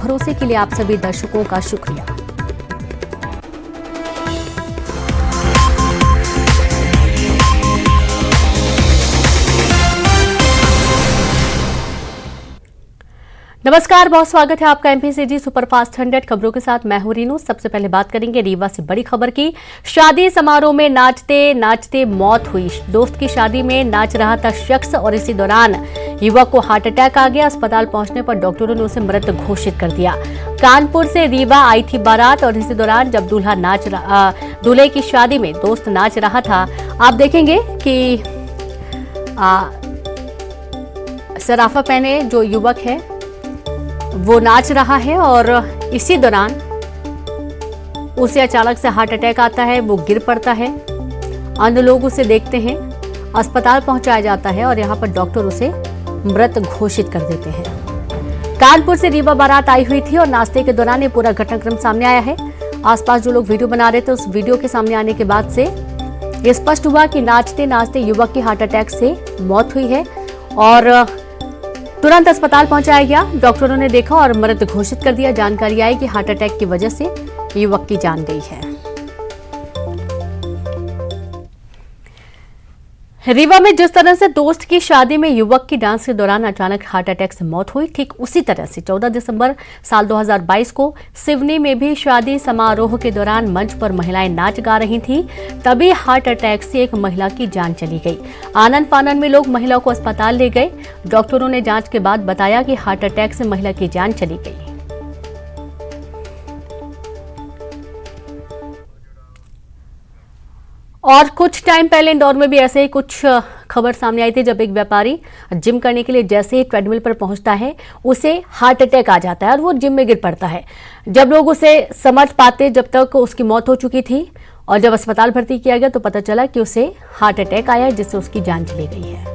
भरोसे के लिए आप सभी दर्शकों का शुक्रिया। नमस्कार, बहुत स्वागत है आपका एमपीसीजी सुपरफास्ट 100 खबरों के साथ। मैं हूं रीनू। सबसे पहले बात करेंगे रीवा से बड़ी खबर की। शादी समारोह में नाचते नाचते मौत हुई। दोस्त की शादी में नाच रहा था शख्स और इसी दौरान युवक को हार्ट अटैक आ गया। अस्पताल पहुंचने पर डॉक्टरों ने उसे मृत घोषित कर दिया। कानपुर से रीवा आई थी बारात और इसी दौरान जब दूल्हे की शादी में दोस्त नाच रहा था, आप देखेंगे कि सराफा पहने जो युवक है वो नाच रहा है और इसी दौरान उसे अचानक से हार्ट अटैक आता है। वो गिर पड़ता है। अन्य लोग उसे देखते हैं। अस्पताल पहुंचाया जाता है और यहां पर डॉक्टर उसे मृत घोषित कर देते हैं। कानपुर से रीवा बारात आई हुई थी और नाश्ते के दौरान ये पूरा घटनाक्रम सामने आया है। आसपास जो लोग वीडियो बना रहे थे, उस वीडियो के सामने आने के बाद से ये स्पष्ट हुआ कि नाचते नाचते युवक की हार्ट अटैक से मौत हुई है और तुरंत अस्पताल पहुंचाया गया। डॉक्टरों ने देखा और मृत घोषित कर दिया। जानकारी आई कि हार्ट अटैक की वजह से युवक की जान गई है। रीवा में जिस तरह से दोस्त की शादी में युवक की डांस के दौरान अचानक हार्ट अटैक से मौत हुई, ठीक उसी तरह से 14 दिसंबर साल 2022 को सिवनी में भी शादी समारोह के दौरान मंच पर महिलाएं नाच गा रही थीं। तभी हार्ट अटैक से एक महिला की जान चली गई। आनन फानन में लोग महिला को अस्पताल ले गए। डॉक्टरों ने जांच के बाद बताया कि हार्ट अटैक से महिला की जान चली गई। और कुछ टाइम पहले इंदौर में भी ऐसे ही कुछ खबर सामने आई थी, जब एक व्यापारी जिम करने के लिए जैसे ही ट्रेडमिल पर पहुंचता है उसे हार्ट अटैक आ जाता है और वो जिम में गिर पड़ता है। जब लोग उसे समझ पाते जब तक उसकी मौत हो चुकी थी और जब अस्पताल भर्ती किया गया तो पता चला कि उसे हार्ट अटैक आया जिससे उसकी जान चली गई है।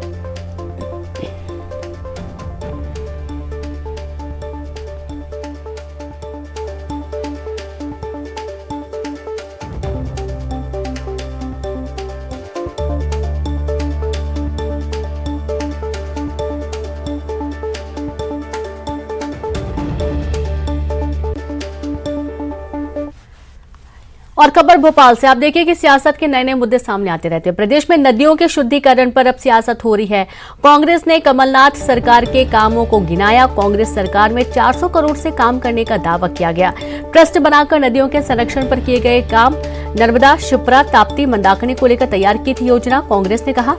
और खबर भोपाल से, आप देखिए कि सियासत के नए नए मुद्दे सामने आते रहते हैं। प्रदेश में नदियों के शुद्धिकरण पर अब सियासत हो रही है। कांग्रेस ने कमलनाथ सरकार के कामों को गिनाया। कांग्रेस सरकार में 400 करोड़ से काम करने का दावा किया गया। ट्रस्ट बनाकर नदियों के संरक्षण पर किए गए काम। नर्मदा, शिप्रा, ताप्ती, मंदाकिनी को लेकर तैयार की थी योजना। कांग्रेस ने कहा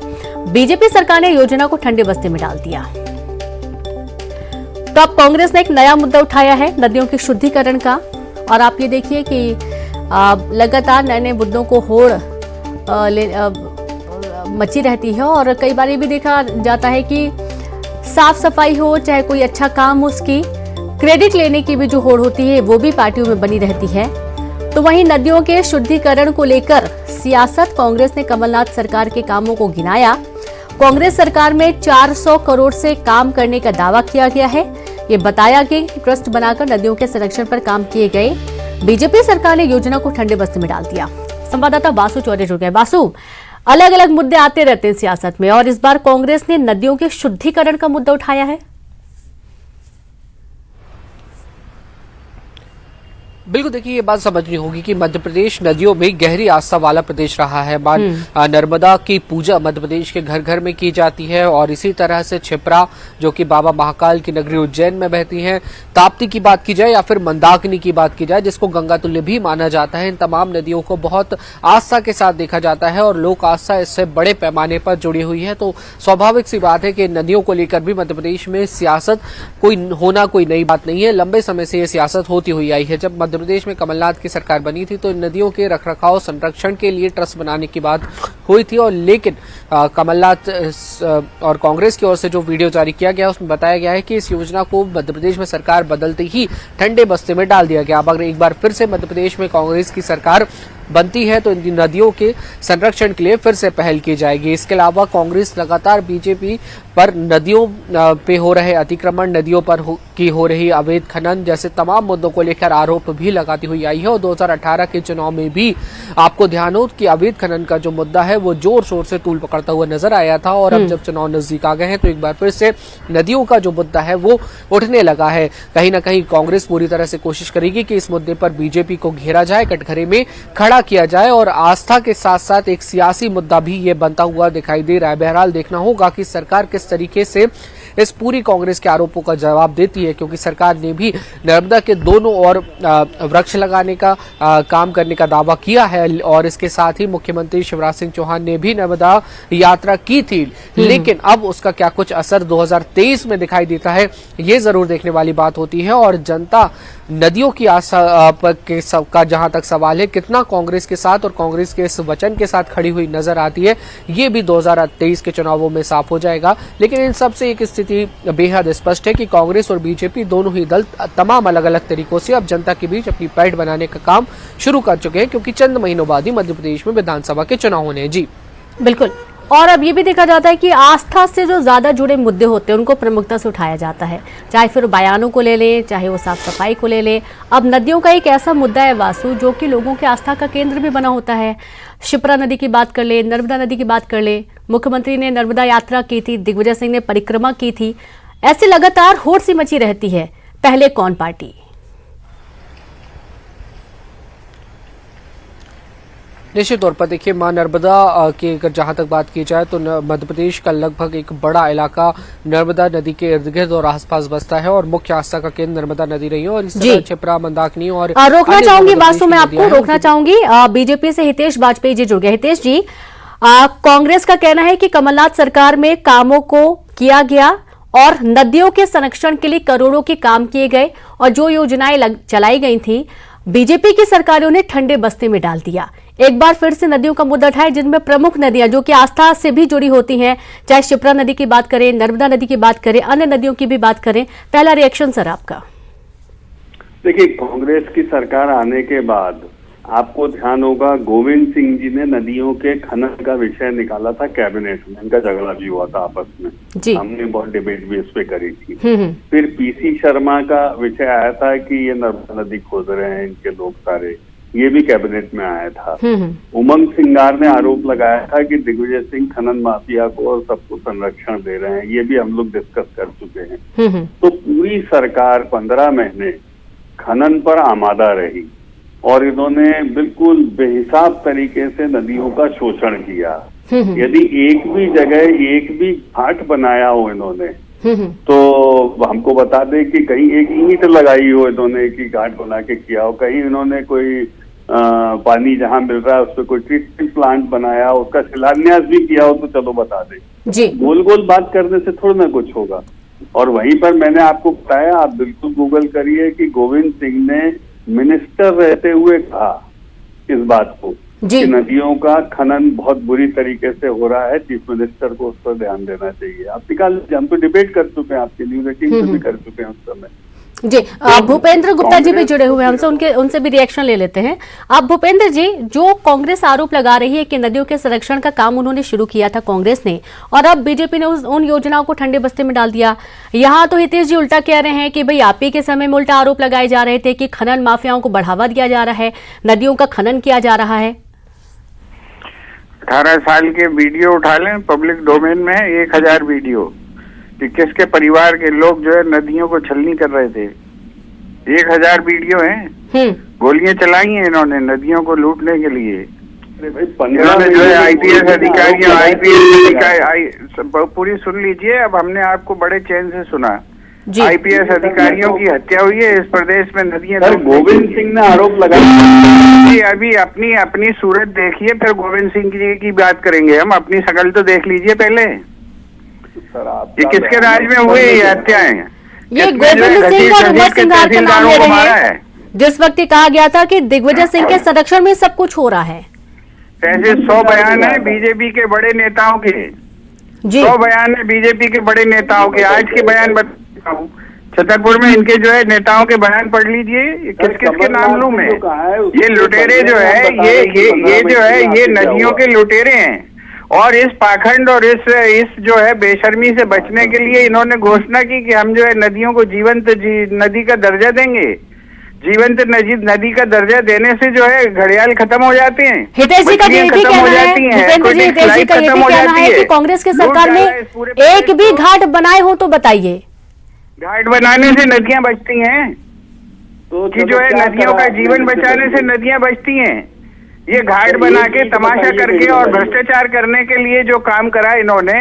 बीजेपी सरकार ने योजना को ठंडे बस्ते में डाल दिया। तो अब कांग्रेस ने एक नया मुद्दा उठाया है नदियों के शुद्धिकरण का। और आप ये देखिए कि लगातार नए नए मुद्दों को होड़ मची रहती है और कई बार ये भी देखा जाता है कि साफ सफाई हो चाहे कोई अच्छा काम हो, उसकी क्रेडिट लेने की भी जो होड़ होती है वो भी पार्टियों में बनी रहती है। तो वहीं नदियों के शुद्धिकरण को लेकर सियासत, कांग्रेस ने कमलनाथ सरकार के कामों को गिनाया। कांग्रेस सरकार में 400 करोड़ से काम करने का दावा किया गया है। ये बताया गया कि ट्रस्ट बनाकर नदियों के संरक्षण पर काम किए गए। बीजेपी सरकार ने योजना को ठंडे बस्ते में डाल दिया। संवाददाता वासु चौरे जुड़ गए। वासु, अलग अलग मुद्दे आते रहते हैं सियासत में और इस बार कांग्रेस ने नदियों के शुद्धिकरण का मुद्दा उठाया है। बिल्कुल, देखिए ये बात समझनी होगी कि मध्य प्रदेश नदियों में गहरी आस्था वाला प्रदेश रहा है। नर्मदा की पूजा मध्य प्रदेश के घर घर में की जाती है और इसी तरह से क्षिप्रा जो कि बाबा महाकाल की नगरी उज्जैन में बहती है, ताप्ती की बात की जाए या फिर मंदाकिनी की बात की जाए जिसको गंगा तुल्य भी माना जाता है, इन तमाम नदियों को बहुत आस्था के साथ देखा जाता है और लोक आस्था इससे बड़े पैमाने पर जुड़ी हुई है। तो स्वाभाविक सी बात है कि नदियों को लेकर भी मध्य प्रदेश में सियासत कोई नई बात नहीं है। लंबे समय से ये सियासत होती हुई आई है। जब प्रदेश में कमलनाथ की सरकार बनी थी तो नदियों के रखरखाव संरक्षण के लिए ट्रस्ट बनाने की बात हुई थी और लेकिन कमलनाथ और कांग्रेस की ओर से जो वीडियो जारी किया गया उसमें बताया गया है कि इस योजना को मध्य प्रदेश में सरकार बदलते ही ठंडे बस्ते में डाल दिया गया। अब अगर एक बार फिर से मध्य प्रदेश में कांग्रेस की सरकार बनती है तो इन नदियों के संरक्षण के लिए फिर से पहल की जाएगी। इसके अलावा कांग्रेस लगातार बीजेपी पर नदियों पे हो रहे अतिक्रमण, नदियों पर की हो रही अवैध खनन जैसे तमाम मुद्दों को लेकर आरोप भी लगाती हुई आई है। और 2018 के चुनाव में भी आपको ध्यान हो कि अवैध खनन का जो मुद्दा है वो जोर शोर से तूल पकड़ता हुआ नजर आया था। और अब जब चुनाव नजदीक आ गए हैं तो एक बार फिर से नदियों का जो मुद्दा है वो उठने लगा है। कहीं ना कहीं कांग्रेस पूरी तरह से कोशिश करेगी कि इस मुद्दे पर बीजेपी को घेरा जाए, कटघरे में खड़ा किया जाए और आस्था के साथ साथ एक सियासी मुद्दा भी ये बनता हुआ दिखाई दे रहा है। बहरहाल देखना होगा कि सरकार किस तरीके से इस पूरी कांग्रेस के आरोपों का जवाब देती है, क्योंकि सरकार ने भी नर्मदा के दोनों ओर वृक्ष लगाने का काम करने का दावा किया है और इसके साथ ही मुख्यमंत्री शिवराज सिंह चौहान ने भी नर्मदा यात्रा की थी। लेकिन अब उसका क्या कुछ असर 2023 में दिखाई देता है, ये जरूर देखने वाली बात होती है। और जनता नदियों की आस्था का जहां तक सवाल है, कितना कांग्रेस के साथ और कांग्रेस के इस वचन के साथ खड़ी हुई नजर आती है, ये भी 2023 के चुनावों में साफ हो जाएगा। लेकिन इन सबसे एक स्थिति बेहद स्पष्ट है कि कांग्रेस और बीजेपी दोनों ही दल तमाम अलग अलग तरीकों से अब जनता के बीच अपनी पैठ बनाने का काम शुरू कर चुके हैं, क्योंकि चंद महीनों बाद ही मध्य प्रदेश में विधानसभा के चुनाव होने हैं। जी बिल्कुल। और अब ये भी देखा जाता है कि आस्था से जो ज्यादा जुड़े मुद्दे होते हैं उनको प्रमुखता से उठाया जाता है, चाहे फिर बयानों को ले लें, चाहे वो साफ सफाई को ले लें। अब नदियों का एक ऐसा मुद्दा है वासु जो कि लोगों के आस्था का केंद्र भी बना होता है। शिप्रा नदी की बात कर ले, नर्मदा नदी की बात कर ले, मुख्यमंत्री ने नर्मदा यात्रा की थी, दिग्विजय सिंह ने परिक्रमा की थी, ऐसे लगातार होड़ सी मची रहती है। पहले कौन पार्टी? निश्चित तौर पर देखिए, मां नर्मदा की अगर जहां तक बात की जाए तो मध्य प्रदेश का लगभग एक बड़ा इलाका नर्मदा नदी के इर्द गिर्द और आसपास बसता है और मुख्य आस्था का केंद्र नर्मदा नदी रही है। और इस तरह छिप्रा, मंदाकिनी और रोकना चाहूंगी वासु, मैं आपको रोकना चाहूंगी। बीजेपी से हितेश वाजपेयी जी जुड़ गए। हितेश जी, कांग्रेस का कहना है कि कमलनाथ सरकार में कामों को किया गया और नदियों के संरक्षण के लिए करोड़ों के काम किए गए और जो योजनाएं चलाई गई थी बीजेपी की सरकारों ने ठंडे बस्ते में डाल दिया। एक बार फिर से नदियों का मुद्दा उठाए, जिनमें प्रमुख नदियां जो कि आस्था से भी जुड़ी होती हैं, चाहे शिप्रा नदी की बात करें, नर्मदा नदी की बात करें, अन्य नदियों की भी बात करें। पहला रिएक्शन सर आपका। देखिए, कांग्रेस की सरकार आने के बाद आपको ध्यान होगा गोविंद सिंह जी ने नदियों के खनन का विषय निकाला था कैबिनेट में, इनका झगड़ा भी हुआ था आपस में जी। हमने बहुत डिबेट भी इस पे करी थी। फिर पीसी शर्मा का विषय आया था कि ये नर्मदा नदी खोद रहे हैं इनके लोग सारे, ये भी कैबिनेट में आया था। उमंग सिंगार ने आरोप लगाया था कि दिग्विजय सिंह खनन माफिया को और सबको संरक्षण दे रहे हैं, ये भी हम लोग डिस्कस कर चुके हैं। तो पूरी सरकार 15 महीने खनन पर आमादा रही और इन्होंने बिल्कुल बेहिसाब तरीके से नदियों का शोषण किया। यदि एक भी जगह एक भी घाट बनाया हो इन्होंने तो हमको बता दे कि कहीं एक ईंट लगाई हो इन्होंने कि घाट बना के किया हो, कहीं इन्होंने कोई पानी जहां मिल रहा है उस पर कोई ट्रीटमेंट प्लांट बनाया, उसका शिलान्यास भी किया हो तो चलो बता दे। गोल गोल बात करने से थोड़ा ना कुछ होगा। और वहीं पर मैंने आपको बताया, आप बिल्कुल गूगल करिए कि गोविंद सिंह ने मिनिस्टर रहते हुए कहा इस बात को कि नदियों का खनन बहुत बुरी तरीके से हो रहा है, चीफ मिनिस्टर को उस पर ध्यान देना चाहिए। आप निकाल, हम तो डिबेट कर चुके हैं, आपके न्यूज 18 से भी कर चुके हैं उस समय जी। भूपेंद्र गुप्ता जी भी जुड़े हुए हैं हमसे, उनसे भी रिएक्शन ले लेते हैं। अब भूपेंद्र जी, जो कांग्रेस आरोप लगा रही है कि नदियों के संरक्षण का काम उन्होंने शुरू किया था कांग्रेस ने और अब बीजेपी ने उन योजनाओं को ठंडे बस्ते में डाल दिया। यहाँ तो हितेश जी उल्टा कह रहे हैं कि भाई आप ही के समय में उल्टा आरोप लगाए जा रहे थे कि खनन माफियाओं को बढ़ावा दिया जा रहा है, नदियों का खनन किया जा रहा है। 18 साल के वीडियो उठा लें, पब्लिक डोमेन में है 1000 वीडियो कि किसके परिवार के लोग जो है नदियों को छलनी कर रहे थे। 1000 वीडियो हैं। गोलियां चलाई हैं इन्होंने नदियों को लूटने के लिए। इन्होंने जो है आईपीएस अधिकारी पूरी सुन लीजिए, अब हमने आपको बड़े चैन से सुना। आईपीएस अधिकारियों की हत्या हुई है इस प्रदेश में नदियां। गोविंद सिंह ने आरोप लगाया। अभी अपनी सूरत देखिए, फिर गोविंद सिंह जी की बात करेंगे हम। अपनी शकल तो देख लीजिए पहले। ये किसके राज में हुए ये हत्याएं? ये गोविंद सिंह और उमर सिंगार का नाम ले रहे हैं, जिस वक्त कहा गया था कि दिग्विजय सिंह के संरक्षण में सब कुछ हो रहा है। ऐसे 100 बयान है बीजेपी के बड़े नेताओं के, 100 बयान है बीजेपी के बड़े नेताओं के। आज के बयान बताता हूँ, छतरपुर में इनके जो है नेताओं के बयान पढ़ लीजिए, किस किस के नाम लूं मैं। ये लुटेरे जो है, ये जो है ये नदियों के लुटेरे हैं। और इस पाखंड और इस जो है बेशर्मी से बचने के लिए इन्होंने घोषणा की कि हम जो है नदियों को जीवंत नदी का दर्जा देंगे। जीवंत नदी का दर्जा देने से जो है घड़ियाल खत्म हो जाते हैं, हितेश जी का ये भी कहना है, हितेंद्र जी, हितेश जी का ये भी कहना है कि कांग्रेस की सरकार में एक भी घाट बनाए हो तो बताइए। घाट बनाने से नदियां बचती हैं, तो कि जो है नदियों का जीवन बचाने से नदियां बचती हैं। ये घाट बना के तमाशा करके और भ्रष्टाचार करने के लिए जो काम करा इन्होंने,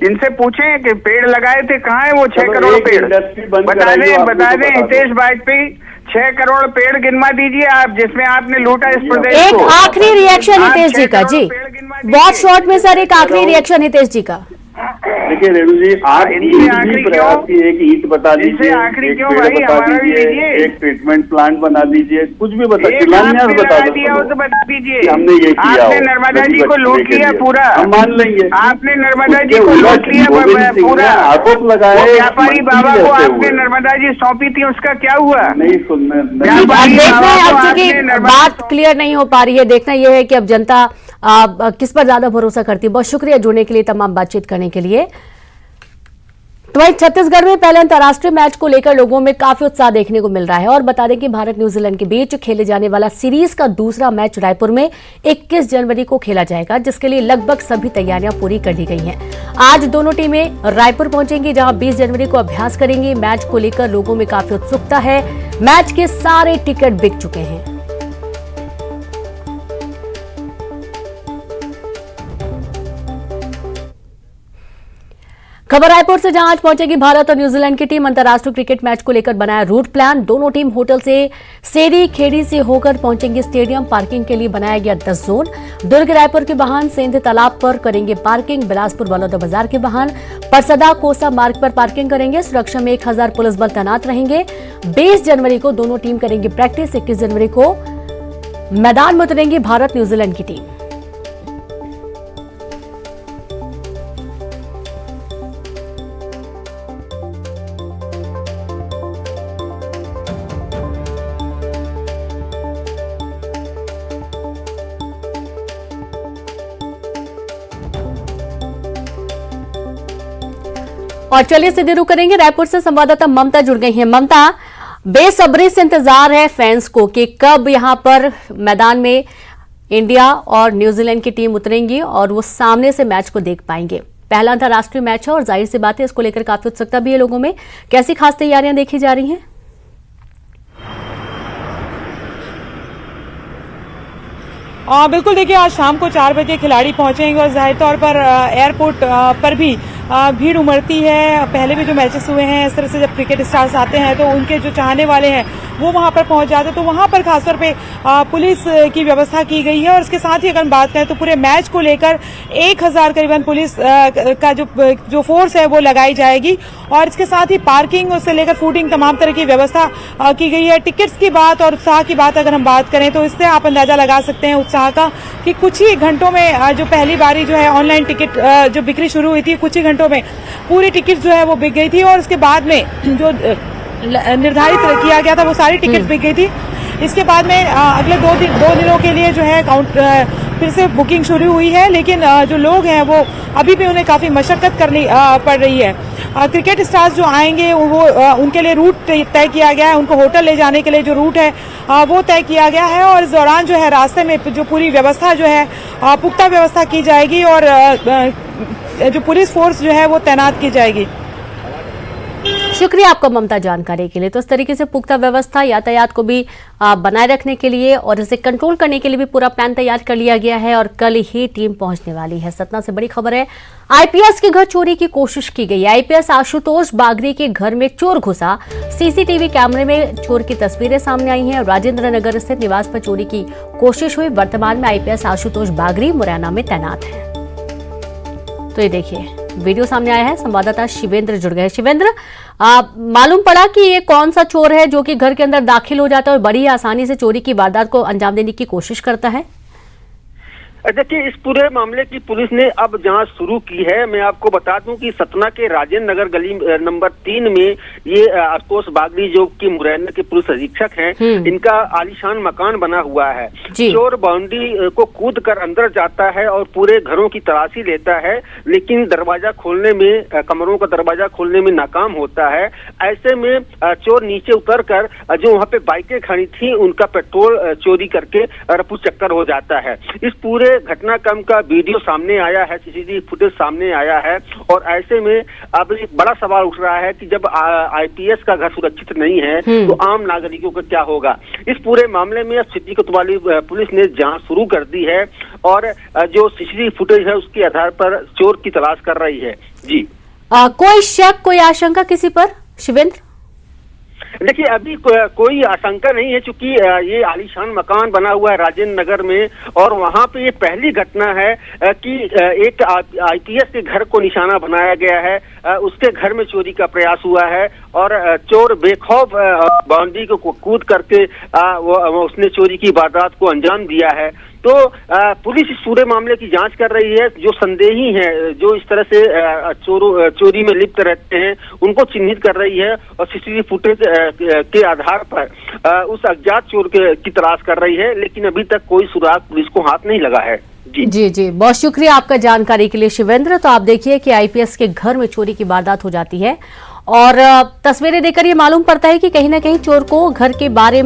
इनसे पूछें कि पेड़ लगाए थे, कहाँ है वो 6 करोड़ पेड़? बता दें हितेश वाजपेयी, 6 करोड़ पेड़ गिनवा दीजिए आप, जिसमें आपने लूटा इस प्रदेश को। एक आखिरी रिएक्शन हितेश जी का, जी बहुत शॉर्ट में सर, एक आखिरी रिएक्शन हितेश जी का। देखिए रेणु जी, आप प्रयास की एक ईंट बता दीजिए, आखिरी क्यों भाई, हमारा भी लीजिए, एक ट्रीटमेंट प्लांट बना दीजिए, कुछ भी बता दीजिए, हमने ये किया। आपने नर्मदा जी को लूट लिया पूरा, हम मान लेंगे। आपने नर्मदा जी को लूट लिया पूरा, आरोप लगाए। व्यापारी बाबा को आपने नर्मदा जी सौंपी थी, उसका क्या हुआ? नहीं सुनना, अब चूंकि बात क्लियर नहीं हो पा रही है, देखना यह है कि अब जनता किस पर ज्यादा भरोसा करती है। बहुत शुक्रिया जुड़ने के लिए, तमाम बातचीत करने के लिए। तो वहीं छत्तीसगढ़ में पहले अंतर्राष्ट्रीय मैच को लेकर लोगों में काफी उत्साह देखने को मिल रहा है। और बता दें कि भारत न्यूजीलैंड के बीच खेले जाने वाला सीरीज का दूसरा मैच रायपुर में 21 जनवरी को खेला जाएगा, जिसके लिए लगभग सभी तैयारियां पूरी कर ली गई हैं। आज दोनों टीमें रायपुर पहुंचेंगी, जहां 20 जनवरी को अभ्यास करेंगी। मैच को लेकर लोगों में काफी उत्सुकता है। मैच के सारे टिकट बिक चुके हैं। खबर रायपुर से, जहां आज पहुंचेगी भारत और न्यूजीलैंड की टीम। अंतर्राष्ट्रीय क्रिकेट मैच को लेकर बनाया रूट प्लान। दोनों टीम होटल से सेरी खेड़ी से होकर पहुंचेंगे स्टेडियम। पार्किंग के लिए बनाया गया 10 जोन। दुर्ग रायपुर के वाहन सेंध तालाब पर करेंगे पार्किंग। बिलासपुर बलौदा बाजार के वाहन परसदा कोसा मार्ग पर पार्किंग करेंगे। सुरक्षा में 1000 पुलिस बल तैनात रहेंगे। 20 जनवरी को दोनों टीम करेंगे प्रैक्टिस। 21 जनवरी को मैदान में उतरेंगी भारत न्यूजीलैंड की टीम। और चलिए सीधे रुक करेंगे रायपुर से, संवाददाता ममता जुड़ गई हैं। ममता, बेसब्री से इंतजार है फैंस को कि कब यहां पर मैदान में इंडिया और न्यूजीलैंड की टीम उतरेंगी और वो सामने से मैच को देख पाएंगे। पहला अंतर्राष्ट्रीय मैच है और जाहिर सी बात है इसको लेकर काफी उत्सुकता भी है लोगों में। कैसी खास तैयारियां देखी जा रही हैं? बिल्कुल, देखिए आज शाम को 4 बजे खिलाड़ी पहुंचेंगे और जाहिर तौर पर एयरपोर्ट पर भी भीड़ उमड़ती है। पहले भी जो मैचेस हुए हैं इस तरह से, जब क्रिकेट स्टार्स आते हैं तो उनके जो चाहने वाले हैं वो वहां पर पहुंच जाते हैं। तो वहां पर खासतौर पे पुलिस की व्यवस्था की गई है। और इसके साथ ही अगर बात करें तो पूरे मैच को लेकर 1000 करीबन पुलिस का जो फोर्स है वो लगाई जाएगी। और इसके साथ ही पार्किंग से लेकर फूडिंग तमाम तरह की व्यवस्था की गई है। टिकट्स की बात और उत्साह की बात अगर हम बात करें तो इससे आप अंदाजा लगा सकते हैं उत्साह का कि कुछ ही घंटों में जो पहली बारी जो है ऑनलाइन टिकट जो बिक्री शुरू हुई थी, कुछ ही घंटों में पूरी टिकट जो है वो बिक गई थी। और इसके बाद में जो निर्धारित किया गया था वो सारी टिकट बिक गई थी। इसके बाद में अगले 2 दिनों के लिए जो है फिर से बुकिंग शुरू हुई है। लेकिन जो लोग हैं वो अभी भी उन्हें काफी मशक्कत करनी पड़ रही है। क्रिकेट स्टार्स जो आएंगे वो उनके लिए रूट तय किया गया है। उनको होटल ले जाने के लिए जो रूट है वो तय किया गया है। और इस दौरान जो है रास्ते में जो पूरी व्यवस्था जो है पुख्ता व्यवस्था की जाएगी और जो पुलिस फोर्स जो है वो तैनात की जाएगी। शुक्रिया आपका ममता जानकारी के लिए। तो इस तरीके से पुख्ता व्यवस्था यातायात को भी बनाए रखने के लिए और इसे कंट्रोल करने के लिए भी पूरा प्लान तैयार कर लिया गया है और कल ही टीम पहुंचने वाली है। सतना से बड़ी खबर है, आईपीएस के घर चोरी की कोशिश की गई। आईपीएस आशुतोष बागरी के घर में चोर घुसा। सीसीटीवी कैमरे में चोर की तस्वीरें सामने आई हैं। राजेंद्र नगर स्थित निवास पर चोरी की कोशिश हुई। वर्तमान में आईपीएस आशुतोष बागरी मुरैना में तैनात है। तो ये देखिए वीडियो सामने आया है, संवाददाता शिवेंद्र जुड़ गए। शिवेंद्र, मालूम पड़ा कि ये कौन सा चोर है जो कि घर के अंदर दाखिल हो जाता है और बड़ी आसानी से चोरी की वारदात को अंजाम देने की कोशिश करता है? देखिए, इस पूरे मामले की पुलिस ने अब जांच शुरू की है। मैं आपको बता दूं कि सतना के राजेंद्र नगर गली नंबर 3 में ये आशुतोष बागड़ी जो कि मुरैना के पुलिस अधीक्षक हैं, इनका आलीशान मकान बना हुआ है। चोर बाउंड्री को कूद कर अंदर जाता है और पूरे घरों की तलाशी लेता है, लेकिन दरवाजा खोलने में, कमरों का दरवाजा खोलने में नाकाम होता है। ऐसे में चोर नीचे उतर कर जो वहाँ पे बाइकें खड़ी थी उनका पेट्रोल चोरी करके रफू चक्कर हो जाता है। इस पूरे घटनाक्रम का वीडियो सामने आया है, सीसीटीवी फुटेज सामने आया है और ऐसे में अब एक बड़ा सवाल उठ रहा है कि जब आईपीएस का घर सुरक्षित नहीं है तो आम नागरिकों का क्या होगा। इस पूरे मामले में अब सिटी कोतवाली पुलिस ने जांच शुरू कर दी है और जो सीसीटीवी फुटेज है उसके आधार पर चोर की तलाश कर रही है। जी, कोई शक, कोई आशंका किसी पर, शिवेंद्र? देखिए, अभी कोई आशंका नहीं है, क्योंकि ये आलीशान मकान बना हुआ है राजेंद्र नगर में और वहां पे ये पहली घटना है कि एक आईपीएस के घर को निशाना बनाया गया है, उसके घर में चोरी का प्रयास हुआ है और चोर बेखौफ बाउंड्री को कूद करके उसने चोरी की वारदात को अंजाम दिया है। तो पुलिस इस पूरे मामले की जांच कर रही है। जो संदेही हैं, जो इस तरह से चोरी में लिप्त रहते हैं, उनको चिन्हित कर रही है और सीसीटीवी फुटेज के आधार पर उस अज्ञात चोर की तलाश कर रही है, लेकिन अभी तक कोई सुराग पुलिस को हाथ नहीं लगा है। जी, बहुत शुक्रिया आपका जानकारी के लिए शिवेंद्र। तो आप देखिए कि आईपीएस के घर में चोरी की वारदात हो जाती है और तस्वीरें देखकर ये मालूम पड़ता है कि कहीं ना कहीं चोर को घर के बारे में